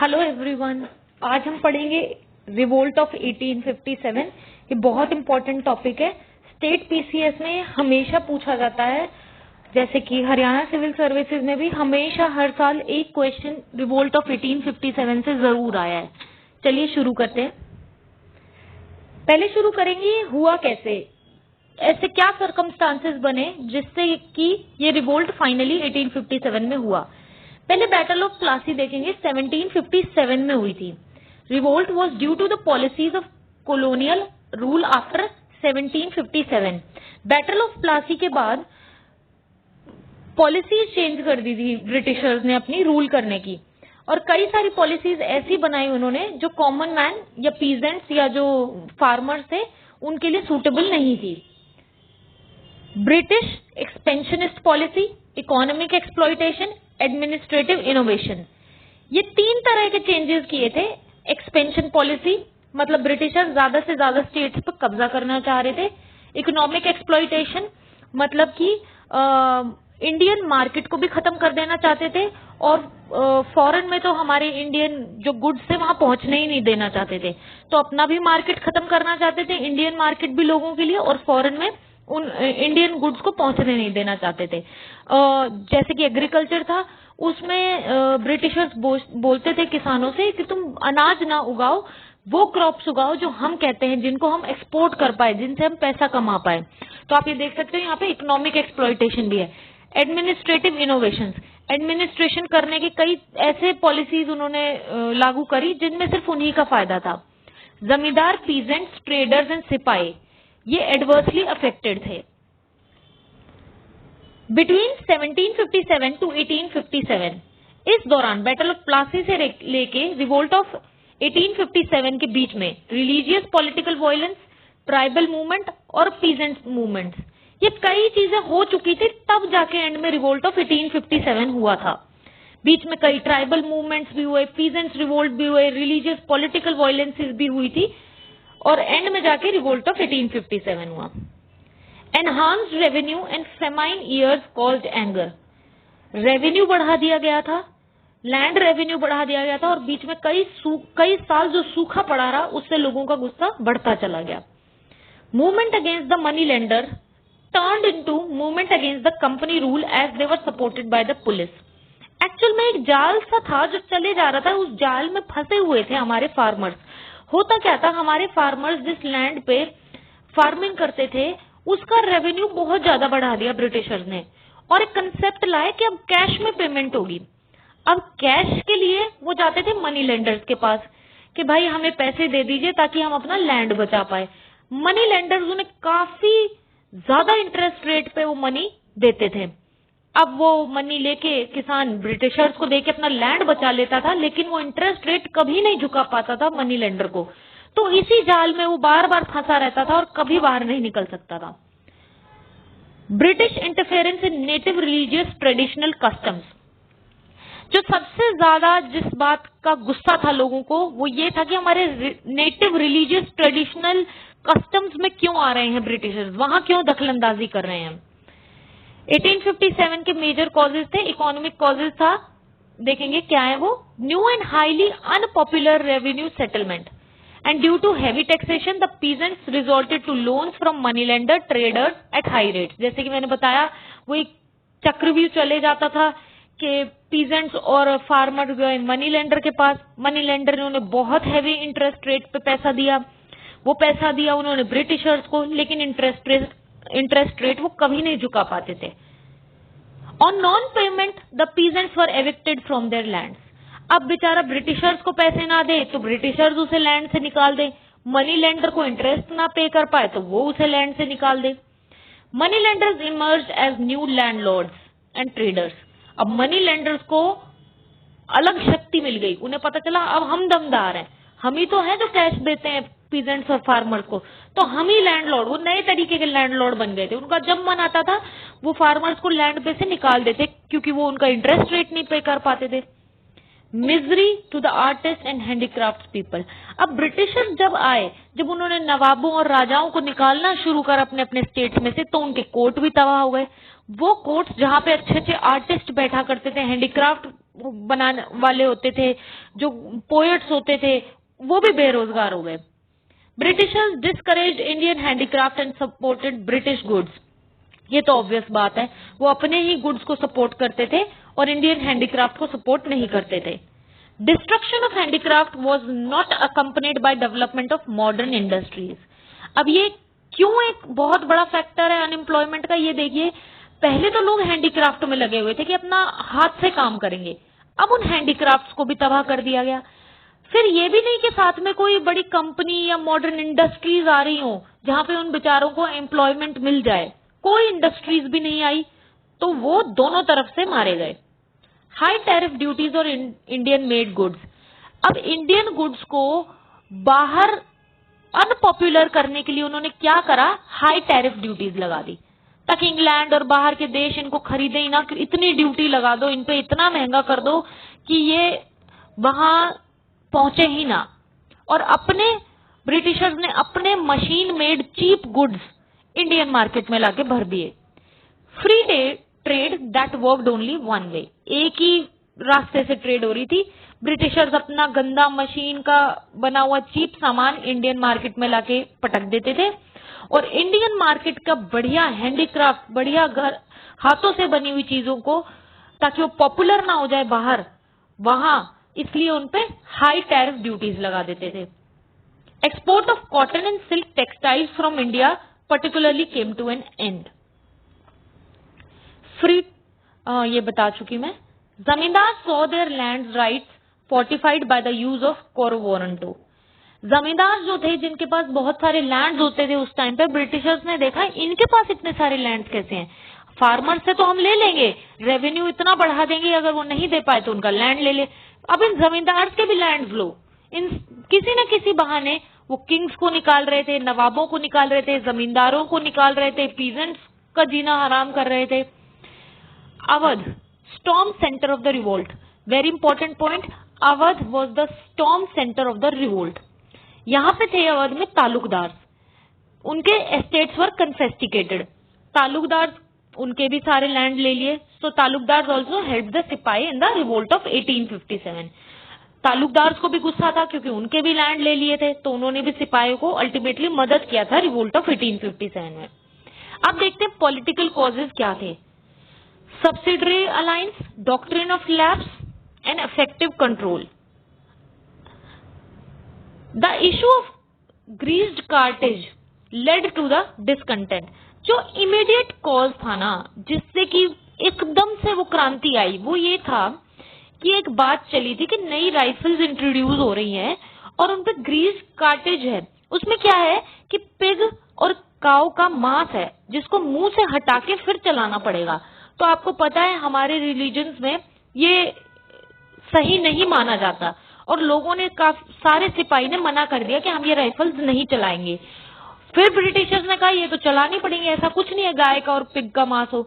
Hello everyone, आज हम पढ़ेंगे रिवोल्ट ऑफ 1857। ये बहुत इंपॉर्टेंट टॉपिक है। स्टेट पीसीएस में हमेशा पूछा जाता है, जैसे कि हरियाणा सिविल सर्विसेज में भी हमेशा हर साल एक क्वेश्चन रिवोल्ट ऑफ 1857 से जरूर आया है। चलिए शुरू करते हैं। पहले शुरू करेंगे हुआ कैसे, ऐसे क्या सर्कमस्टांसेस बने जिससे कि ये रिवोल्ट फाइनली 1857 में हुआ। पहले बैटल ऑफ प्लासी देखेंगे, 1757 में हुई थी। Revolt was due to the policies of colonial rule after 1757। Battle of Plassey के बाद पॉलिसीज चेंज कर दी थी ब्रिटिशर्स ने अपनी रूल करने की, और कई सारी पॉलिसीज ऐसी बनाई उन्होंने जो कॉमन मैन या पीजेंट्स या जो फार्मर्स थे उनके लिए सूटेबल नहीं थी। British expansionist policy, economic exploitation, administrative innovation, ये तीन तरह के चेंजेस किए थे। एक्सपेंशन पॉलिसी मतलब ब्रिटिशर्स ज्यादा से ज्यादा स्टेट्स पर कब्जा करना चाह रहे थे। इकोनॉमिक एक्सप्लॉयटेशन मतलब कि इंडियन मार्केट को भी खत्म कर देना चाहते थे, और फॉरेन में तो हमारे इंडियन जो गुड्स थे वहां पहुंचने ही नहीं देना चाहते थे, तो अपना भी मार्केट खत्म करना चाहते थे, इंडियन मार्केट भी लोगों के लिए, और फॉरेन में उन इंडियन गुड्स को पहुंचने नहीं देना चाहते थे। जैसे कि एग्रीकल्चर था, उसमें ब्रिटिशर्स बोलते थे किसानों से कि तुम अनाज ना उगाओ, वो क्रॉप्स उगाओ जो हम कहते हैं, जिनको हम एक्सपोर्ट कर पाए, जिनसे हम पैसा कमा पाए। तो आप ये देख सकते हो यहाँ पे इकोनॉमिक एक्सप्लॉयटेशन भी है। एडमिनिस्ट्रेटिव इनोवेशंस, एडमिनिस्ट्रेशन करने की कई ऐसे पॉलिसीज उन्होंने लागू करी जिनमें सिर्फ उन्हीं का फायदा था। जमींदार, पीजेंट्स, ट्रेडर्स एंड सिपाही ये एडवर्सली अफेक्टेड थे। बिटवीन 1757 टू 1857, इस दौरान बैटल ऑफ प्लासी से लेके रिवोल्ट ऑफ 1857 के बीच में religious political violence, tribal movement और पीजेंट मूवमेंट्स, ये कई चीजें हो चुकी थी, तब जाके एंड में रिवोल्ट ऑफ 1857 हुआ था। बीच में कई ट्राइबल मूवमेंट्स भी हुए, पीजेंट्स रिवोल्ट भी हुए, रिलीजियस पॉलिटिकल वायलेंसेस भी हुई थी, और एंड में जाके रिवोल्ट ऑफ 1857 हुआ। Enhanced revenue and famine years caused anger, revenue बढ़ा दिया गया था, लैंड रेवेन्यू बढ़ा दिया गया था, और बीच में कई साल जो सूखा पड़ा रहा उससे लोगों का गुस्सा बढ़ता चला गया। Movement against the money lender turned into movement against the company rule as they were supported by the police. Actual में एक जाल सा था जो चले जा रहा था, उस जाल में फंसे हुए थे हमारे फार्मर्स। होता क्या था, हमारे फार्मर्स जिस लैंड पे फार्मिंग करते थे उसका रेवेन्यू बहुत ज्यादा बढ़ा दिया ब्रिटिशर्स ने, और एक कंसेप्ट लाए कि अब कैश में पेमेंट होगी। अब कैश के लिए वो जाते थे मनी लेंडर्स के पास कि भाई हमें पैसे दे दीजिए ताकि हम अपना लैंड बचा पाए। मनी लेंडर्स उन्हें काफी ज्यादा इंटरेस्ट रेट पे वो मनी देते थे। अब वो मनी लेके किसान ब्रिटिशर्स को देके अपना लैंड बचा लेता था, लेकिन वो इंटरेस्ट रेट कभी नहीं झुका पाता था मनी लेंडर को, तो इसी जाल में वो बार बार फंसा रहता था और कभी बाहर नहीं निकल सकता था। British interference in native religious traditional customs, जो सबसे ज्यादा जिस बात का गुस्सा था लोगों को वो ये था कि हमारे नेटिव रिलीजियस ट्रेडिशनल कस्टम्स में क्यों आ रहे हैं ब्रिटिशर्स, वहां क्यों दखलंदाजी कर रहे हैं। 1857 के मेजर कॉजेज थे। इकोनॉमिक कॉजेज था, देखेंगे क्या है वो। New and highly unpopular revenue settlement, and due to heavy taxation the peasants resorted to loans from money lender traders at high rates. जैसे कि मैंने बताया, वो एक चक्रव्यूह चले जाता था कि पीजेंट्स और फार्मर गए मनी लेंडर के पास, मनी लेंडर ने उन्हें बहुत हैवी इंटरेस्ट रेट पे पैसा दिया, वो पैसा दिया उन्होंने ब्रिटिशर्स को, लेकिन इंटरेस्ट रेट वो कभी नहीं झुका पाते थे। On non payment the peasants were evicted from there lands. अब बेचारा ब्रिटिशर्स को पैसे ना दे तो ब्रिटिशर्स उसे लैंड से निकाल दे, मनी लेंडर को इंटरेस्ट ना पे कर पाए तो वो उसे लैंड से निकाल दे। Money lenders emerge as new landlords and traders. अब मनी लेंडर्स को अलग शक्ति मिल गई, उन्हें पता चला अब हम दमदार हैं, हम ही तो हैं जो कैश देते हैं पीजेंट्स और फार्मर्स को, तो हम ही लैंडलॉर्ड, वो नए तरीके के लैंडलॉर्ड बन गए थे। उनका जब मन आता था वो फार्मर्स को लैंड पे से निकाल देते, क्योंकि वो उनका इंटरेस्ट रेट नहीं पे कर पाते थे। Misery to the artist and handicraft people. अब ब्रिटिशर्स जब आए, जब उन्होंने नवाबों और राजाओं को निकालना शुरू कर अपने अपने स्टेट्स में से, तो उनके कोर्ट भी तबाह हो गए। वो कोर्ट्स जहां पे अच्छे अच्छे आर्टिस्ट बैठा करते थे, हैंडीक्राफ्ट बनाने वाले होते थे, जो पोएट्स होते थे, वो भी बेरोजगार हो गए। Britishers discouraged Indian handicraft and supported British goods. ये तो ऑब्वियस बात है, वो अपने ही गुड्स को सपोर्ट करते थे और इंडियन हैंडीक्राफ्ट को सपोर्ट नहीं करते थे। Destruction of handicraft was not accompanied by development of modern industries. अब ये क्यों एक बहुत बड़ा फैक्टर है अनएम्प्लॉयमेंट का, ये देखिए, पहले तो लोग हैंडीक्राफ्ट में लगे हुए थे कि अपना हाथ से काम करेंगे, अब उन हैंडीक्राफ्ट्स को भी तबाह कर दिया गया। फिर ये भी नहीं कि साथ में कोई बड़ी कंपनी या मॉडर्न इंडस्ट्रीज आ रही हो जहां पे उन बेचारों को एम्प्लॉयमेंट मिल जाए, कोई इंडस्ट्रीज भी नहीं आई, तो वो दोनों तरफ से मारे गए। हाई टैरिफ ड्यूटीज और इंडियन मेड गुड्स। अब इंडियन गुड्स को बाहर अनपॉपुलर करने के लिए उन्होंने क्या करा, हाई टैरिफ ड्यूटीज लगा दी, ताकि इंग्लैंड और बाहर के देश इनको खरीदे ही ना, इतनी ड्यूटी लगा दो, इन पे इतना महंगा कर दो कि ये वहां पहुंचे ही ना। और अपने ब्रिटिशर्स ने अपने machine made cheap goods Indian market में लाके भर दिए। Free trade that worked only one way, एक ही रास्ते से ट्रेड हो रही थी। ब्रिटिशर्स अपना गंदा मशीन का बना हुआ चीप सामान इंडियन मार्केट में लाके पटक देते थे, और इंडियन मार्केट का बढ़िया हैंडीक्राफ्ट, बढ़िया घर हाथों से बनी हुई चीजों को, ताकि वो पॉपुलर ना हो जाए बाहर, वहां इसलिए उनपे हाई टैरिफ ड्यूटीज लगा देते थे। Export of cotton and silk textiles from India particularly came to an end. फ्री ये बता चुकी मैं। Zamindar saw their land rights fortified by the use of कोरोवोरंटो। जमींदार जो थे, जिनके पास बहुत सारे लैंड्स होते थे उस टाइम पे, ब्रिटिशर्स ने देखा इनके पास इतने सारे लैंड्स कैसे हैं, फार्मर से तो हम ले लेंगे, रेवेन्यू इतना बढ़ा देंगे, अगर वो नहीं दे पाए तो उनका लैंड ले ले। अब इन जमींदार के भी लैंड लो, इन किसी न किसी बहाने वो किंग्स को निकाल रहे थे, नवाबों को निकाल रहे थे, जमींदारों को निकाल रहे थे, पीजेंट्स का जीना हराम कर रहे थे। Awadh, storm centre of the revolt. Very important point, Awadh was the storm centre of the revolt. यहां पे थे अवध में तालुकदार, उनके एस्टेट्स वर कन्फेस्टिकेटेड। तालुकदार उनके भी सारे लैंड ले लिए, सो तालुकदार ऑल्सो हेल्प द सिपाही in the revolt of 1857। Talukdar को भी गुस्सा था क्योंकि उनके भी लैंड ले लिए थे, तो उन्होंने भी सिपाहियों को अल्टीमेटली मदद किया था रिवोल्ट ऑफ 1857 में। अब देखते हैं पॉलिटिकल कॉजेज क्या थे। Subsidiary alliance, doctrine of lapse, and effective control. The issue of greased cartage led to the discontent. जो immediate cause था ना, जिससे कि एकदम से वो क्रांति आई, वो ये था कि एक बात चली थी कि नई राइफल्स इंट्रोड्यूस हो रही हैं और उनपे ग्रीस कार्टेज है। उसमें क्या है कि पिग और काऊ का मांस है जिसको मुंह से हटा के फिर चलाना पड़ेगा। तो आपको पता है हमारे रिलीजन्स में ये सही नहीं माना जाता, और लोगों ने सारे सिपाही ने मना कर दिया कि हम ये राइफल्स नहीं चलाएंगे। फिर ब्रिटिशर्स ने कहा ये तो चलानी पड़ेंगे, ऐसा कुछ नहीं है गाय का और पिग का मांस हो।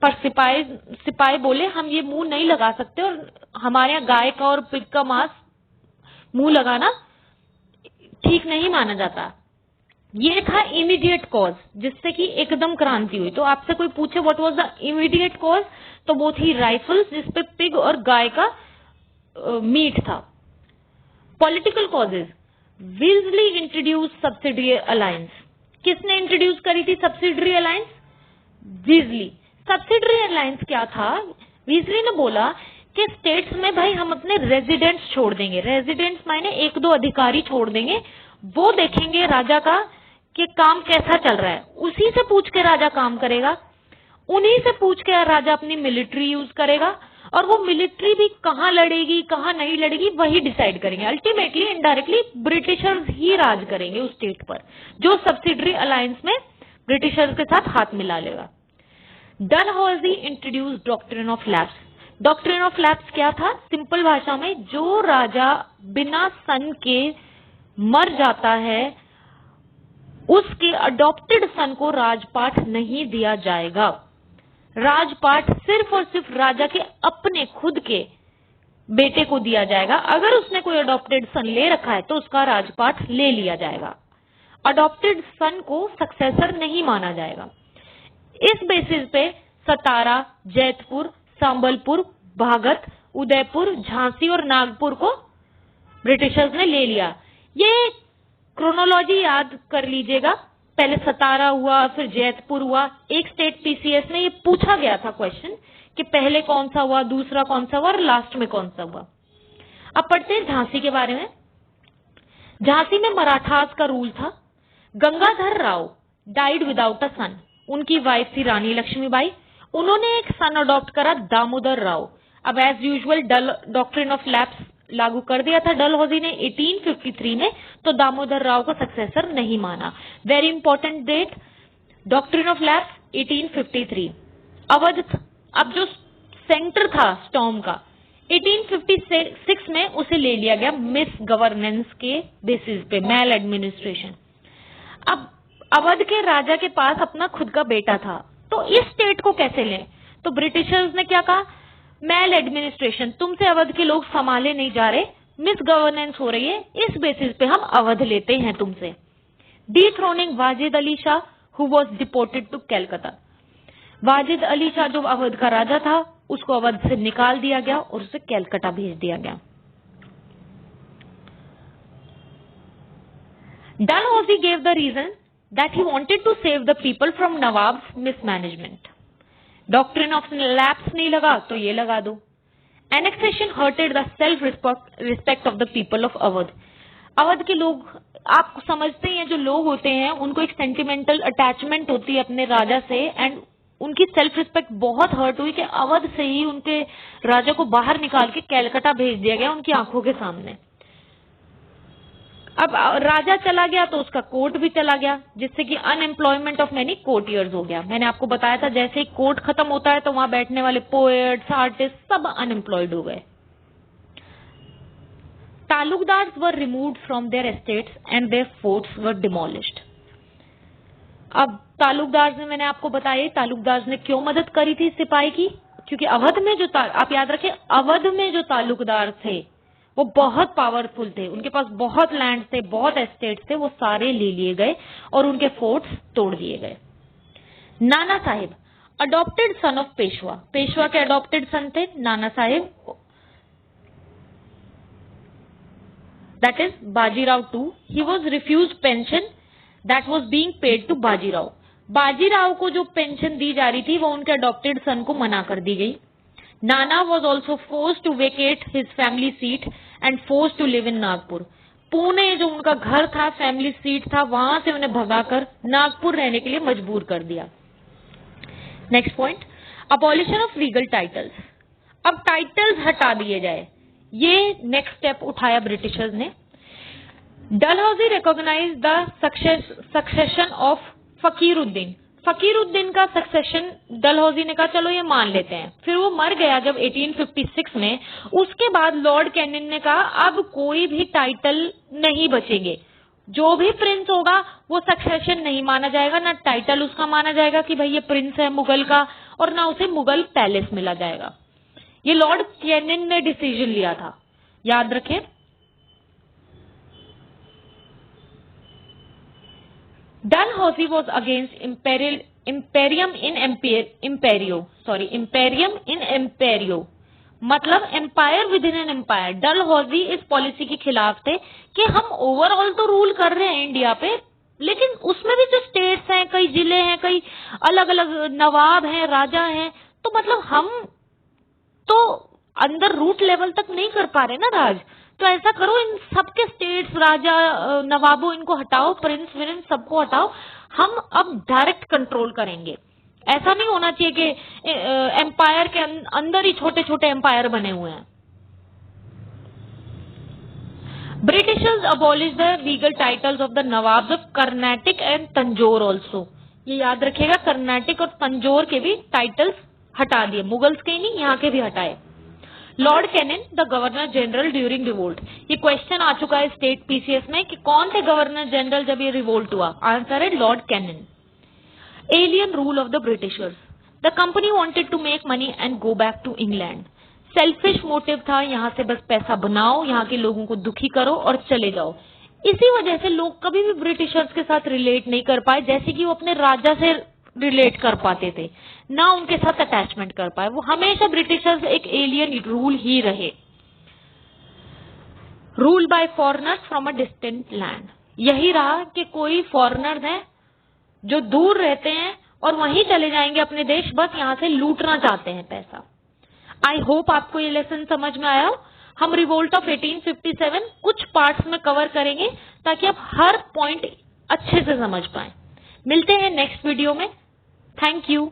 पर सिपाही बोले हम ये मुंह नहीं लगा सकते, और हमारे यहाँ गाय का और पिग का मांस मुंह लगाना ठीक नहीं माना जाता। ये था इमीडिएट कॉज जिससे कि एकदम क्रांति हुई। तो आपसे कोई पूछे what was the immediate cause, तो वो थी राइफल्स जिसपे पिग और गाय का मीट था। पॉलिटिकल कॉजेज, विजली इंट्रोड्यूस सब्सिडरी अलायंस। किसने इंट्रोड्यूस करी थी सब्सिडरी अलायंस? विजली। सब्सिडरी अलायंस क्या था? विजली ने बोला कि स्टेट्स में भाई हम अपने रेजिडेंट्स छोड़ देंगे। रेजिडेंट्स मायने एक दो अधिकारी छोड़ देंगे, वो देखेंगे राजा का कि काम कैसा चल रहा है, उसी से पूछ के राजा काम करेगा, उन्हीं से पूछ के राजा अपनी मिलिट्री यूज करेगा, और वो मिलिट्री भी कहाँ लड़ेगी कहाँ नहीं लड़ेगी वही डिसाइड करेंगे। अल्टीमेटली इनडायरेक्टली ब्रिटिशर्स ही राज करेंगे उस स्टेट पर जो सब्सिडरी अलायंस में ब्रिटिशर्स के साथ हाथ मिला लेगा। Dalhousie introduce doctrine of lapse. Doctrine of lapse क्या था? सिंपल भाषा में, जो राजा बिना सन के मर जाता है उसके अडॉप्टेड सन को राजपाट नहीं दिया जाएगा। राजपाट सिर्फ और सिर्फ राजा के अपने खुद के बेटे को दिया जाएगा। अगर उसने कोई अडॉप्टेड सन ले रखा है तो उसका राजपाट ले लिया जाएगा। अडॉप्टेड सन को सक्सेसर नहीं माना जाएगा। इस बेसिस पे सतारा, जैतपुर, संबलपुर, भागत उदयपुर, झांसी और नागपुर को ब्रिटिशर्स ने ले लिया। ये क्रोनोलॉजी याद कर लीजिएगा, पहले सतारा हुआ, फिर जैतपुर हुआ। एक स्टेट पीसीएस में ये पूछा गया था क्वेश्चन कि पहले कौन सा हुआ, दूसरा कौन सा हुआ और लास्ट में कौन सा हुआ। अब पढ़ते हैं झांसी के बारे में। झांसी में मराठास का रूल था। Gangadhar Rao died without a son. उनकी वाइफ थी रानी लक्ष्मीबाई। उन्होंने एक सन अडॉप्ट करा, दामोदर राव। अब as usual doctrine of lapse लागू कर दिया था डलहौजी ने 1853 में, तो दामोदर राव को सक्सेसर नहीं माना। Very important date, doctrine of lapse 1853। Awadh अब जो सेंटर था स्टॉर्म का 1856 में उसे ले लिया गया मिस गवर्नेंस के बेसिस पे, मैल एडमिनिस्ट्रेशन। अब अवध के राजा के पास अपना खुद का बेटा था, तो इस स्टेट को कैसे लें? तो ब्रिटिशर्स ने क्या कहा, मैल एडमिनिस्ट्रेशन, तुमसे अवध के लोग संभाले नहीं जा रहे, मिस गवर्नेंस हो रही है, इस बेसिस पे हम अवध लेते हैं तुमसे। Dethroning Wajid Ali Shah who was deported to Calcutta. Wajid Ali Shah जो अवध का राजा था, उसको अवध से निकाल दिया गया और उसे कैलकाटा भेज दिया गया। Dalhousie gave the reason that he wanted to save the people from Nawab's mismanagement. Doctrine of lapse नहीं लगा तो ये लगा दो। Annexation hurted the self-respect of the people of Awadh. Awadh के लोग, आप समझते हैं, जो लोग होते हैं उनको एक सेंटिमेंटल अटैचमेंट होती है अपने राजा से, एंड उनकी सेल्फ रिस्पेक्ट बहुत हर्ट हुई कि अवध से ही उनके राजा को बाहर निकाल के कैलकाटा भेज दिया गया उनकी आंखों के सामने। अब राजा चला गया तो उसका कोर्ट भी चला गया, जिससे कि अनएम्प्लॉयमेंट ऑफ मेनी कोर्टियर्स हो गया। मैंने आपको बताया था जैसे ही कोर्ट खत्म होता है तो वहां बैठने वाले पोएट्स, आर्टिस्ट सब अनएम्प्लॉयड हो गए। Taluqdars were removed from their estates and their forts were demolished. अब तालुकदार्स में मैंने आपको बताया तालुकदार्स ने क्यों मदद करी थी सिपाही की, क्योंकि अवध में जो आप याद रखें, अवध में जो तालुकदार थे वो बहुत पावरफुल थे, उनके पास बहुत लैंड थे, बहुत एस्टेट्स थे, वो सारे ले लिए गए और उनके फोर्ट्स तोड़ दिए गए। Nana Sahib adopted son of Peshwa, Peshwa के अडॉप्टेड सन थे Nana Sahib, that is Bajirao two. He was refuse pension that was being paid to Bajirao. Bajirao को जो पेंशन दी जा रही थी वो उनके अडॉप्टेड सन को मना कर दी गई। Nana was also forced to vacate his family seat and forced to live in Nagpur. Pune जो उनका घर था, फैमिली सीट था, वहां से उन्हें भगाकर नागपुर रहने के लिए मजबूर कर दिया। Next point, abolition of legal titles. अब टाइटल्स हटा दिए जाए, ये नेक्स्ट स्टेप उठाया ब्रिटिशर्स ने। Dalhousie recognise the succession of Fakiruddin. Fakiruddin का सक्सेशन डलहौजी ने कहा चलो ये मान लेते हैं। फिर वो मर गया जब 1856 में। उसके बाद लॉर्ड कैनिन ने कहा अब कोई भी टाइटल नहीं बचेंगे, जो भी प्रिंस होगा वो सक्सेशन नहीं माना जाएगा, ना टाइटल उसका माना जाएगा कि भाई ये प्रिंस है मुगल का, और ना उसे मुगल पैलेस मिला जाएगा। ये लॉर्ड कैनिन ने डिसीजन लिया था, याद रखें। Dalhousie was against imperium in imperio, मतलब empire within an empire. Dalhousie इस पॉलिसी के खिलाफ थे कि हम ओवरऑल तो रूल कर रहे हैं इंडिया पे, लेकिन उसमें भी जो स्टेट्स हैं, कई जिले हैं, कई अलग अलग नवाब हैं, राजा हैं, तो मतलब हम तो अंदर रूट लेवल तक नहीं कर पा रहे ना राज। तो ऐसा करो, इन सबके स्टेट्स, राजा, नवाबों, इनको हटाओ, प्रिंस विरिंस सबको हटाओ, हम अब डायरेक्ट कंट्रोल करेंगे। ऐसा नहीं होना चाहिए कि एम्पायर के अंदर ही छोटे छोटे एम्पायर बने हुए हैं। Britishers abolish the legal titles of the nawabs of Karnataka and Tanjore also. ये याद रखिएगा, कर्नाटक और तंजौर के भी टाइटल्स हटा दिए, मुगल्स के ही नहीं, यहाँ के भी हटाए। Lord Canning the governor general during revolt. ये क्वेश्चन आ चुका है स्टेट पीसीएस में कि कौन थे गवर्नर जनरल जब ये रिवोल्ट हुआ। आंसर है Lord Canning. Alien rule of the Britishers. The company wanted to make money and go back to England. Selfish motive था, यहाँ से बस पैसा बनाओ, यहाँ के लोगों को दुखी करो और चले जाओ। इसी वजह से लोग कभी भी ब्रिटिशर्स के साथ रिलेट नहीं कर पाए, जैसे कि वो अपने राजा से रिलेट कर पाते थे, ना उनके साथ अटैचमेंट कर पाए। वो हमेशा ब्रिटिशर्स एक एलियन रूल ही रहे, rule by foreigners from a distant land. यही रहा कि कोई फॉरेनर्स हैं जो दूर रहते हैं और वहीं चले जाएंगे अपने देश, बस यहां से लूटना चाहते हैं पैसा। आई होप आपको ये लेसन समझ में आया हो। हम रिवोल्ट ऑफ 1857 कुछ पार्ट्स में कवर करेंगे ताकि आप हर पॉइंट अच्छे से समझ पाए। मिलते हैं नेक्स्ट वीडियो में। Thank you.